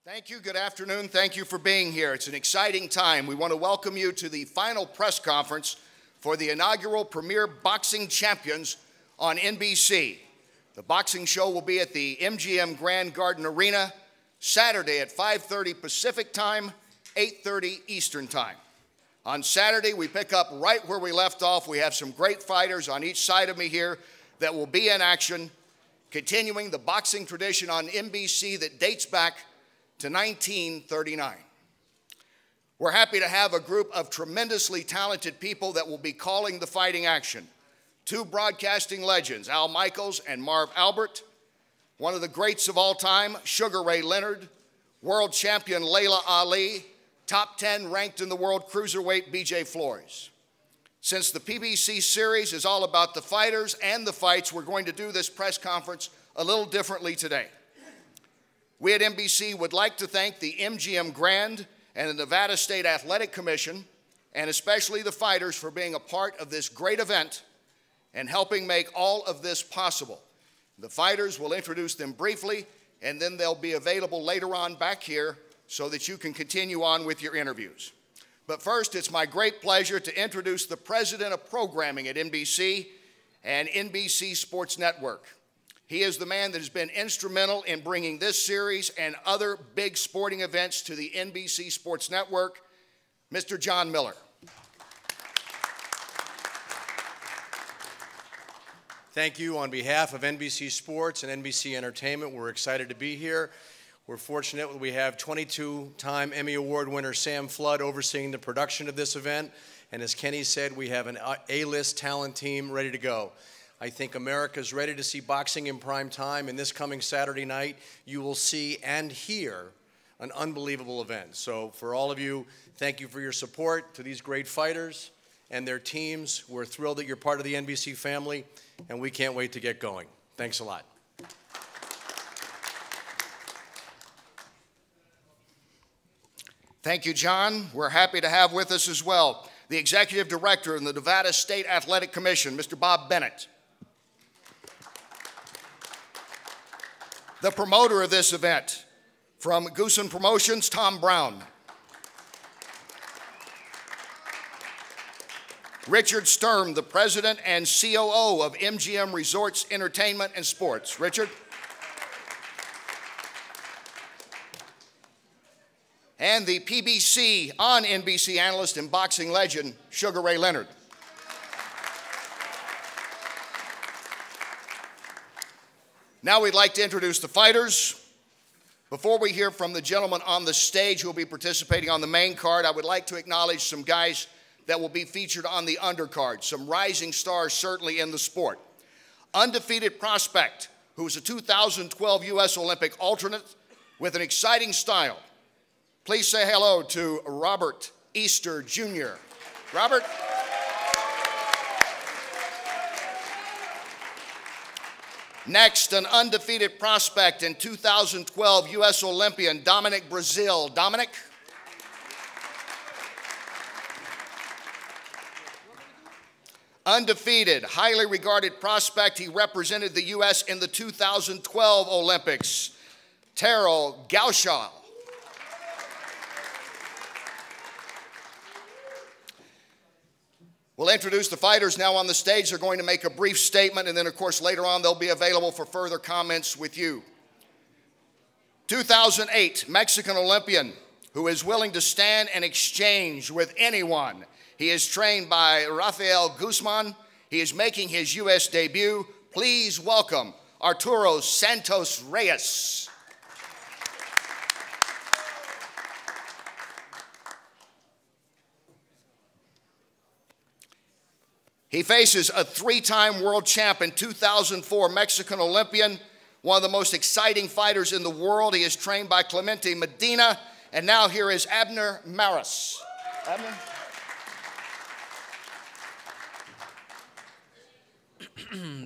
Thank you. Good afternoon. Thank you for being here. It's an exciting time. We want to welcome you to the final press conference for the inaugural Premier Boxing Champions on NBC. The boxing show will be at the MGM Grand Garden Arena Saturday at 5:30 Pacific Time, 8:30 Eastern Time. On Saturday, we pick up right where we left off. We have some great fighters on each side of me here that will be in action, continuing the boxing tradition on NBC that dates back to 1939. We're happy to have a group of tremendously talented people that will be calling the fighting action. Two broadcasting legends, Al Michaels and Marv Albert, one of the greats of all time, Sugar Ray Leonard, world champion Layla Ali, top 10 ranked in the world cruiserweight BJ Flores. Since the PBC series is all about the fighters and the fights, we're going to do this press conference a little differently today. We at NBC would like to thank the MGM Grand and the Nevada State Athletic Commission, and especially the fighters, for being a part of this great event and helping make all of this possible. The fighters will introduce them briefly, and then they'll be available later on back here so that you can continue on with your interviews. But first, it's my great pleasure to introduce the president of programming at NBC and NBC Sports Network. He is the man that has been instrumental in bringing this series and other big sporting events to the NBC Sports Network, Mr. John Miller. Thank you. On behalf of NBC Sports and NBC Entertainment, we're excited to be here. We're fortunate that we have 22-time Emmy Award winner Sam Flood overseeing the production of this event. And as Kenny said, we have an A-list talent team ready to go. I think America's ready to see boxing in prime time, and this coming Saturday night, you will see and hear an unbelievable event. So for all of you, thank you for your support to these great fighters and their teams. We're thrilled that you're part of the NBC family, and we can't wait to get going. Thanks a lot. Thank you, John. We're happy to have with us as well the Executive Director of the Nevada State Athletic Commission, Mr. Bob Bennett. The promoter of this event, from Goosen Promotions, Tom Brown. Richard Sturm, the president and COO of MGM Resorts Entertainment and Sports. Richard. And the PBC on NBC analyst and boxing legend, Sugar Ray Leonard. Now we'd like to introduce the fighters. Before we hear from the gentleman on the stage who will be participating on the main card, I would like to acknowledge some guys that will be featured on the undercard, some rising stars certainly in the sport. Undefeated prospect, who was a 2012 U.S. Olympic alternate with an exciting style. Please say hello to Robert Easter Jr. Robert. Next, an undefeated prospect in 2012 U.S. Olympian, Dominic Brazil. Dominic. Undefeated, highly regarded prospect. He represented the U.S. in the 2012 Olympics, Terrell Gaushaw. We'll introduce the fighters now on the stage. They're going to make a brief statement, and then, of course, later on they'll be available for further comments with you. 2008 Mexican Olympian who is willing to stand and exchange with anyone. He is trained by Rafael Guzman. He is making his U.S. debut. Please welcome Arturo Santos Reyes. He faces a three-time world champ and 2004 Mexican Olympian, one of the most exciting fighters in the world. He is trained by Clemente Medina, and now here is Abner Maris. Abner?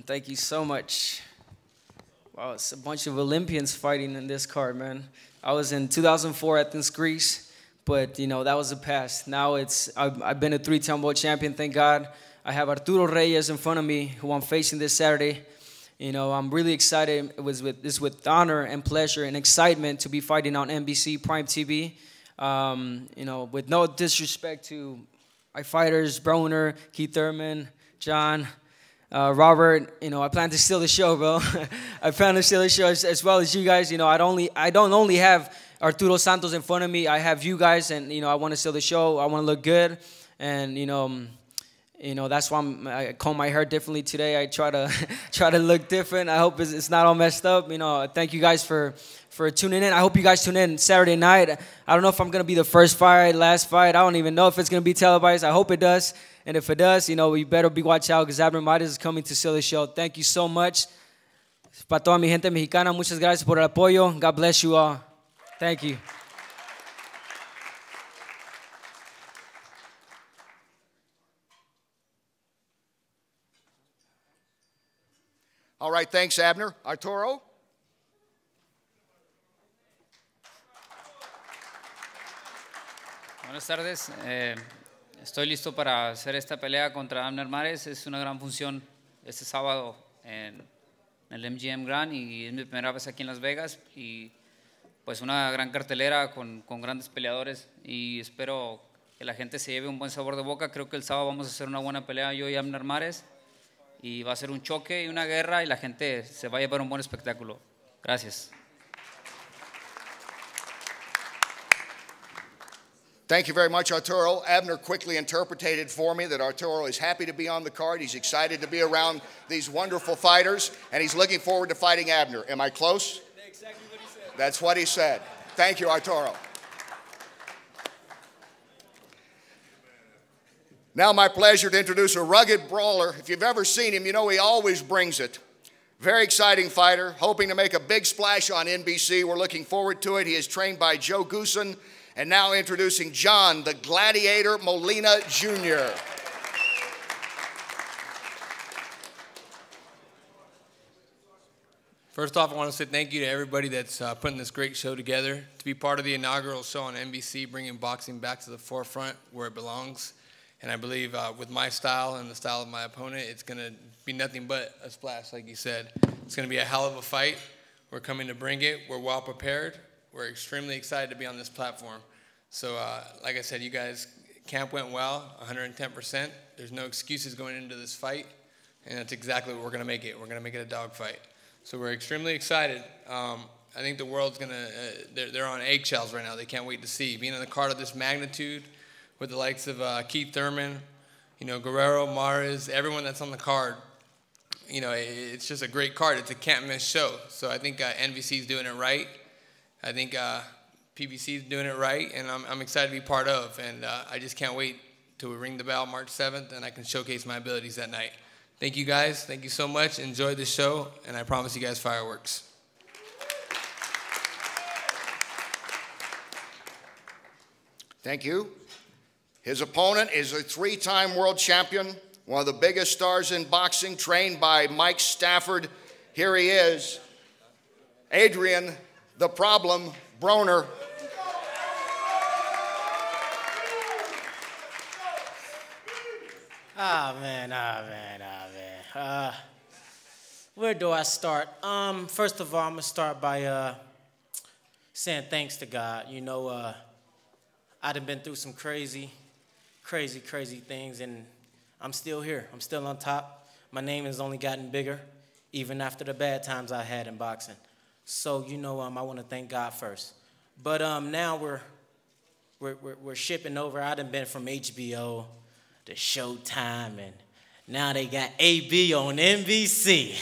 Thank you so much. Wow, it's a bunch of Olympians fighting in this card, man. I was in 2004 Athens, Greece, but, you know, that was the past. Now I've been a three-time world champion, thank God. I have Arturo Reyes in front of me, who I'm facing this Saturday. You know, I'm really excited. It's with honor and pleasure and excitement to be fighting on NBC Prime TV. You know, with no disrespect to my fighters, Broner, Keith Thurman, John, Robert, you know, I plan to steal the show, bro. I plan to steal the show as well as you guys. You know, I don't only have Arturo Santos in front of me. I have you guys, and you know, I want to steal the show. I want to look good, and you know, that's why I comb my hair differently today. I try to look different. I hope it's not all messed up. You know, thank you guys for tuning in. I hope you guys tune in Saturday night. I don't know if I'm going to be the first fight, last fight. I don't even know if it's going to be televised. I hope it does. And if it does, you know, you better be watch out because Adrien Broner is coming to steal the show. Thank you so much. Para toda mi gente mexicana, muchas gracias por el apoyo. God bless you all. Thank you. All right, thanks, Abner. Arturo? Buenas tardes. Estoy listo para hacer esta pelea contra Adrien Broner. Es una gran función este sábado en el MGM Grand y es mi primera vez aquí en Las Vegas y pues una gran cartelera con grandes peleadores y espero que la gente se lleve un buen sabor de boca. Creo que el sábado vamos a hacer una buena pelea yo y Adrien Broner y va a ser un choque y una guerra y la gente se va a llevar un buen espectáculo. Gracias. Thank you very much, Arturo. Abner quickly interpreted for me that Arturo is happy to be on the card. He's excited to be around these wonderful fighters, and he's looking forward to fighting Abner. Am I close? That's exactly what he said. That's what he said. Thank you, Arturo. Now, my pleasure to introduce a rugged brawler. If you've ever seen him, you know he always brings it. Very exciting fighter, hoping to make a big splash on NBC. We're looking forward to it. He is trained by Joe Goosen. And now introducing John, the Gladiator Molina Jr. First off, I want to say thank you to everybody that's putting this great show together. To be part of the inaugural show on NBC, bringing boxing back to the forefront where it belongs. And I believe with my style and the style of my opponent, it's going to be nothing but a splash, like you said. It's going to be a hell of a fight. We're coming to bring it. We're well prepared. We're extremely excited to be on this platform. So, like I said, you guys, camp went well, 110%. There's no excuses going into this fight, and that's exactly what we're going to make it. We're going to make it a dog fight. So we're extremely excited. I think the world's going to, they're on eggshells right now. They can't wait to see. Being on the card of this magnitude with the likes of Keith Thurman, you know, Guerrero, Mares, everyone that's on the card, you know, it's just a great card. It's a can't-miss show. So I think NBC's doing it right. I think PBC is doing it right, and I'm excited to be part of. And I just can't wait till we ring the bell March 7th, and I can showcase my abilities that night. Thank you, guys. Thank you so much. Enjoy the show, and I promise you guys fireworks. Thank you. His opponent is a three-time world champion, one of the biggest stars in boxing, trained by Mike Stafford. Here he is, Adrien, the Problem, Broner. Where do I start? First of all, I'm going to start by saying thanks to God. You know, I done been through some crazy things, and I'm still here. I'm still on top. My name has only gotten bigger, even after the bad times I had in boxing. So, you know, I want to thank God first. But now we're shipping over. I done been from HBO to Showtime, and now they got AB on NBC.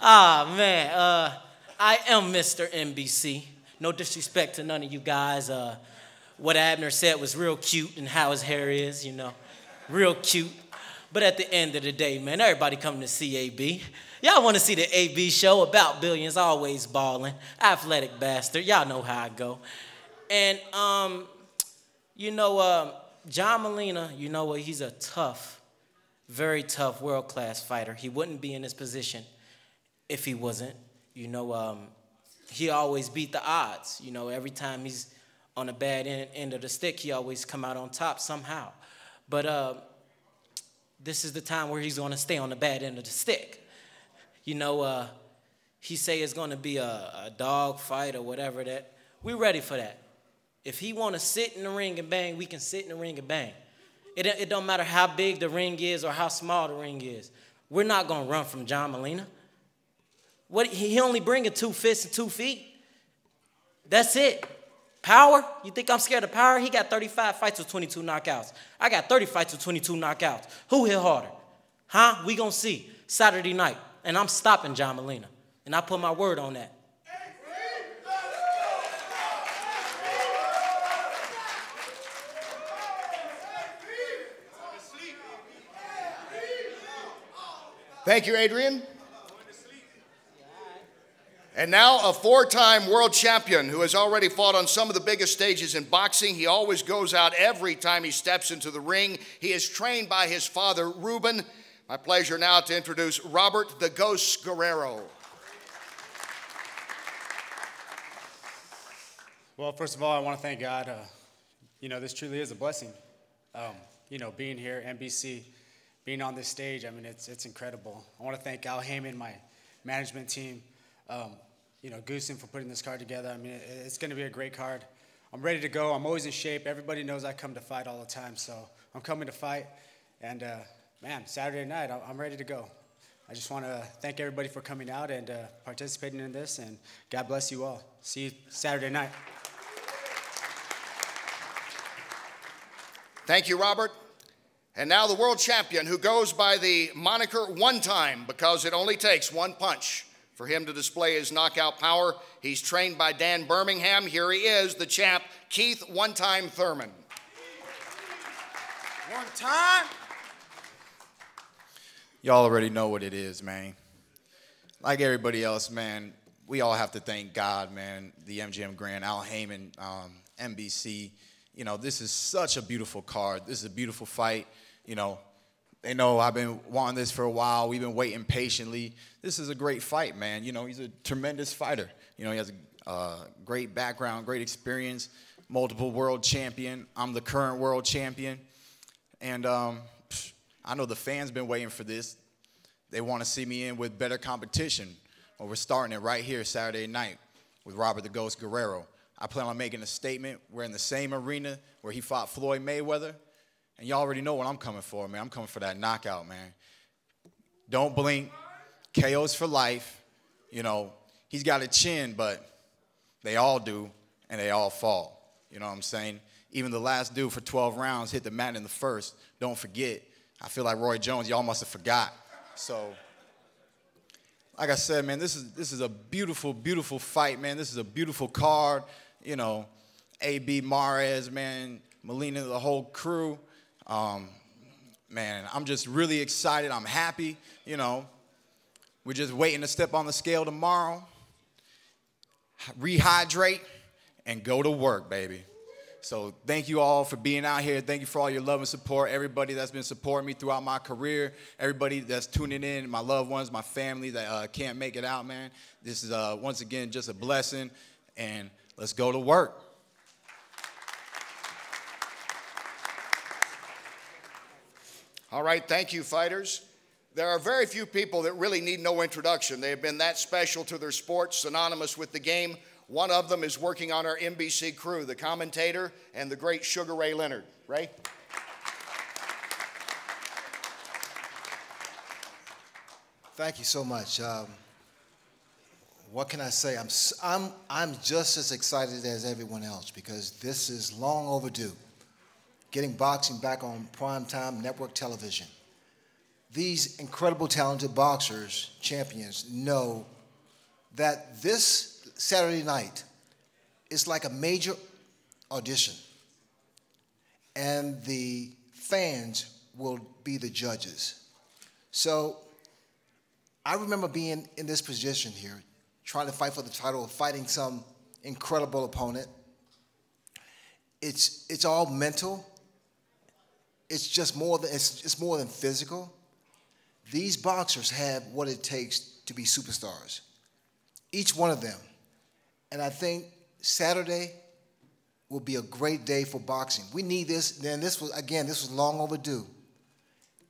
Man, I am Mr. NBC. No disrespect to none of you guys. What Abner said was real cute, and how his hair is, you know, real cute. But at the end of the day, man, everybody come to see AB. Y'all want to see the AB show about billions, always balling, athletic bastard. Y'all know how I go. And, you know, John Molina, you know what, he's a tough, very tough world-class fighter. He wouldn't be in this position if he wasn't. You know, he always beat the odds. You know, every time he's on the bad end of the stick, he always come out on top somehow. But this is the time where he's going to stay on the bad end of the stick. You know, he say it's going to be a dog fight or whatever that. We ready for that. If he want to sit in the ring and bang, we can sit in the ring and bang. It don't matter how big the ring is or how small the ring is. We're not going to run from John Molina. He only bringing 2 fists and 2 feet. That's it. Power? You think I'm scared of power? He got 35 fights with 22 knockouts. I got 30 fights with 22 knockouts. Who hit harder? Huh? We gonna see. Saturday night. And I'm stopping John Molina. And I put my word on that. Thank you, Adrien. And now a 4-time world champion who has already fought on some of the biggest stages in boxing. He always goes out every time he steps into the ring. He is trained by his father, Ruben. My pleasure now to introduce Robert the Ghost Guerrero. Well, first of all, I want to thank God. This truly is a blessing. Being here, NBC, being on this stage, I mean, it's incredible. I want to thank Al Heyman, my management team, Goosen for putting this card together. I mean, it's going to be a great card. I'm ready to go. I'm always in shape. Everybody knows I come to fight all the time, so I'm coming to fight. And, man, Saturday night, I'm ready to go. I just want to thank everybody for coming out and participating in this, and God bless you all. See you Saturday night. Thank you, Robert. And now the world champion who goes by the moniker One Time because it only takes one punch for him to display his knockout power. He's trained by Dan Birmingham. Here he is, the champ, Keith One Time Thurman. One time. Y'all already know what it is, man. Like everybody else, man, we all have to thank God, man, the MGM Grand, Al Heyman, NBC. This is such a beautiful card. This is a beautiful fight. They know I've been wanting this for a while. We've been waiting patiently. This is a great fight, man. He's a tremendous fighter. He has a great background, great experience, multiple world champion. I'm the current world champion. And I know the fans been waiting for this. They want to see me in with better competition. Well, we're starting it right here Saturday night with Robert the Ghost Guerrero. I plan on making a statement. We're in the same arena where he fought Floyd Mayweather. And y'all already know what I'm coming for, man. I'm coming for that knockout, man. Don't blink. KO's for life. He's got a chin, but they all do, and they all fall. You know what I'm saying? Even the last dude for 12 rounds hit the mat in the first. Don't forget. I feel like Roy Jones, y'all must have forgot. So, like I said, man, this is a beautiful, beautiful fight, man. This is a beautiful card. A.B. Mares, man, Molina, the whole crew. Man, I'm just really excited. I'm happy. We're just waiting to step on the scale tomorrow, rehydrate, and go to work, baby. So thank you all for being out here. Thank you for all your love and support. Everybody that's been supporting me throughout my career. Everybody that's tuning in, my loved ones, my family that can't make it out, man. This is, once again, just a blessing. And let's go to work. All right, thank you, fighters. There are very few people that really need no introduction. They have been that special to their sport, synonymous with the game. One of them is working on our NBC crew, the commentator and the great Sugar Ray Leonard. Ray? Thank you so much. What can I say? I'm just as excited as everyone else because this is long overdue. Getting boxing back on primetime network television. These incredible talented boxers, champions, know that this Saturday night is like a major audition. And the fans will be the judges. So I remember being in this position here, trying to fight for the title, fighting some incredible opponent. It's all mental. It's just more than it's more than physical. These boxers have what it takes to be superstars. Each one of them. And I think Saturday will be a great day for boxing. We need this. Then this was long overdue.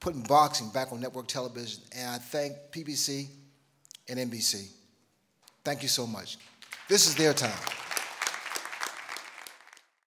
Putting boxing back on network television. And I thank PBC and NBC. Thank you so much. This is their time.